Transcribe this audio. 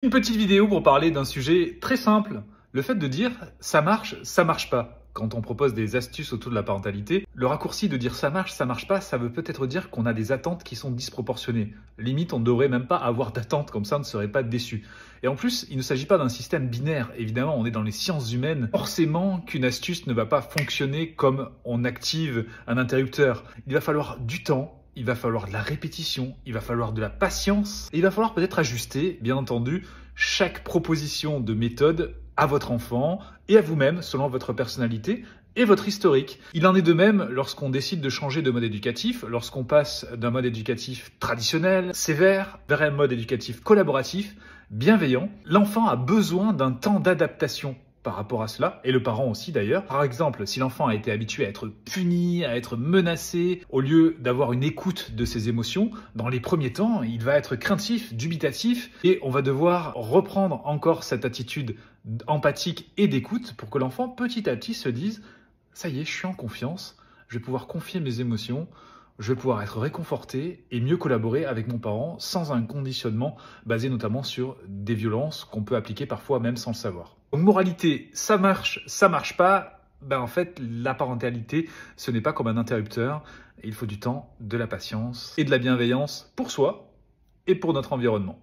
Une petite vidéo pour parler d'un sujet très simple. Le fait de dire ça marche pas. Quand on propose des astuces autour de la parentalité, le raccourci de dire ça marche pas, ça veut peut-être dire qu'on a des attentes qui sont disproportionnées. Limite, on ne devrait même pas avoir d'attentes, comme ça on ne serait pas déçu. Et en plus, il ne s'agit pas d'un système binaire. Évidemment, on est dans les sciences humaines. Forcément qu'une astuce ne va pas fonctionner comme on active un interrupteur. Il va falloir du temps. Il va falloir de la répétition, il va falloir de la patience, et il va falloir peut-être ajuster, bien entendu, chaque proposition de méthode à votre enfant et à vous-même, selon votre personnalité et votre historique. Il en est de même lorsqu'on décide de changer de mode éducatif, lorsqu'on passe d'un mode éducatif traditionnel, sévère, vers un mode éducatif collaboratif, bienveillant. L'enfant a besoin d'un temps d'adaptation par rapport à cela, et le parent aussi d'ailleurs. Par exemple, si l'enfant a été habitué à être puni, à être menacé, au lieu d'avoir une écoute de ses émotions, dans les premiers temps, il va être craintif, dubitatif, et on va devoir reprendre encore cette attitude empathique et d'écoute pour que l'enfant, petit à petit, se dise « ça y est, je suis en confiance, je vais pouvoir confier mes émotions, je vais pouvoir être réconforté et mieux collaborer avec mon parent sans un conditionnement basé notamment sur des violences qu'on peut appliquer parfois même sans le savoir. » Donc moralité, ça marche pas. Ben en fait, la parentalité, ce n'est pas comme un interrupteur. Il faut du temps, de la patience et de la bienveillance pour soi et pour notre environnement.